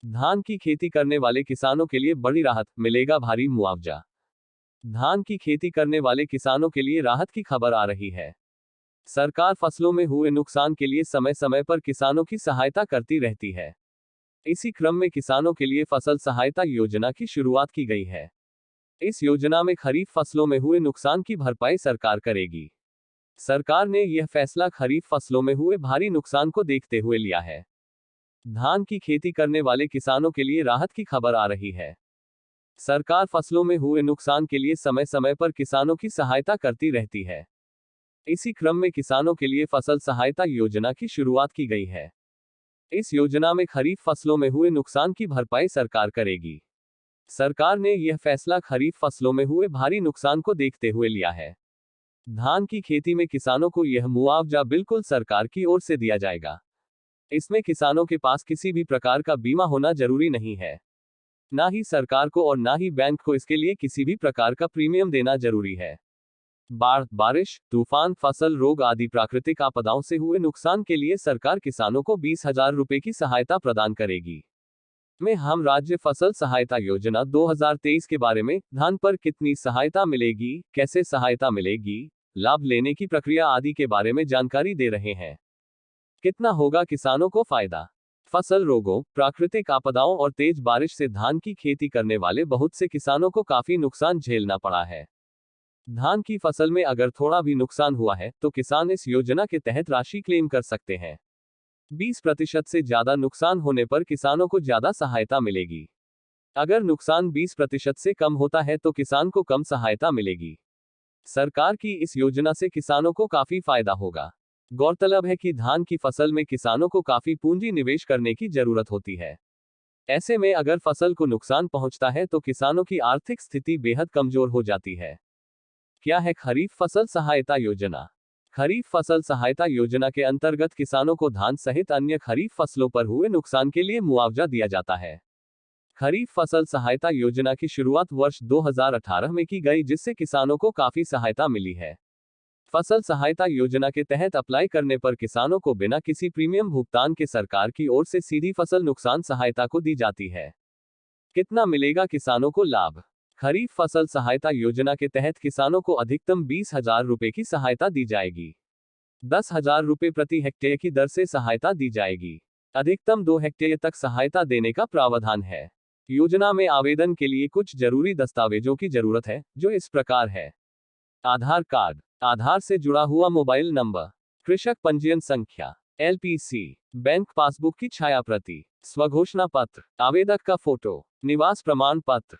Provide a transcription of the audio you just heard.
धान की खेती करने वाले किसानों के लिए बड़ी राहत, मिलेगा भारी मुआवजा। धान की खेती करने वाले किसानों के लिए राहत की खबर आ रही है। सरकार फसलों में हुए नुकसान के लिए समय समय पर किसानों की सहायता करती रहती है। इसी क्रम में किसानों के लिए फसल सहायता योजना की शुरुआत की गई है। इस योजना में खरीफ फसलों में हुए नुकसान की भरपाई सरकार करेगी। सरकार ने यह फैसला खरीफ फसलों में हुए भारी नुकसान को देखते हुए लिया है। धान की खेती करने वाले किसानों के लिए राहत की खबर आ रही है। सरकार फसलों में हुए नुकसान के लिए समय समय पर किसानों की सहायता करती रहती है। इसी क्रम में किसानों के लिए फसल सहायता योजना की शुरुआत की गई है। इस योजना में खरीफ फसलों में हुए नुकसान की भरपाई सरकार करेगी। सरकार ने यह फैसला खरीफ फसलों में हुए भारी नुकसान को देखते हुए लिया है। धान की खेती में किसानों को यह मुआवजा बिल्कुल सरकार की ओर से दिया जाएगा। इसमें किसानों के पास किसी भी प्रकार का बीमा होना जरूरी नहीं है। ना ही सरकार को और ना ही बैंक को इसके लिए किसी भी प्रकार का प्रीमियम देना जरूरी है। बाढ़, बारिश, तूफान, फसल रोग आदि प्राकृतिक आपदाओं से हुए नुकसान के लिए सरकार किसानों को 20,000 रुपए की सहायता प्रदान करेगी। में हम राज्य फसल सहायता योजना 2023 के बारे में, धान पर कितनी सहायता मिलेगी, कैसे सहायता मिलेगी, लाभ लेने की प्रक्रिया आदि के बारे में जानकारी दे रहे हैं। कितना होगा किसानों को फायदा। फसल रोगों, प्राकृतिक आपदाओं और तेज बारिश से धान की खेती करने वाले बहुत से किसानों को काफी नुकसान झेलना पड़ा है। धान की फसल में अगर थोड़ा भी नुकसान हुआ है तो किसान इस योजना के तहत राशि क्लेम कर सकते हैं। 20% से ज्यादा नुकसान होने पर किसानों को ज्यादा सहायता मिलेगी। अगर नुकसान 20% से कम होता है तो किसान को कम सहायता मिलेगी। सरकार की इस योजना से किसानों को काफी फायदा होगा। गौरतलब है कि धान की फसल में किसानों को काफी पूंजी निवेश करने की जरूरत होती है। ऐसे में अगर फसल को नुकसान पहुंचता है तो किसानों की आर्थिक स्थिति बेहद कमजोर हो जाती है। क्या है खरीफ फसल सहायता योजना? खरीफ फसल सहायता योजना के अंतर्गत किसानों को धान सहित अन्य खरीफ फसलों पर हुए नुकसान के लिए मुआवजा दिया जाता है। खरीफ फसल सहायता योजना की शुरुआत वर्ष 2018 में की गई, जिससे किसानों को काफी सहायता मिली है। फसल सहायता योजना के तहत अप्लाई करने पर किसानों को बिना किसी प्रीमियम भुगतान के सरकार की ओर से सीधी फसल नुकसान सहायता को दी जाती है। कितना मिलेगा किसानों को लाभ? खरीफ फसल सहायता योजना के तहत किसानों को अधिकतम 20,000 रुपए की सहायता दी जाएगी। 10,000 रुपए प्रति हेक्टेयर की दर से सहायता दी जाएगी। अधिकतम 2 हेक्टेयर तक सहायता देने का प्रावधान है। योजना में आवेदन के लिए कुछ जरूरी दस्तावेजों की जरूरत है, जो इस प्रकार है। आधार कार्ड, आधार से जुड़ा हुआ मोबाइल नंबर, कृषक पंजीयन संख्या, LPC, बैंक पासबुक की छाया प्रति, स्वघोषणा पत्र, आवेदक का फोटो, निवास प्रमाण पत्र,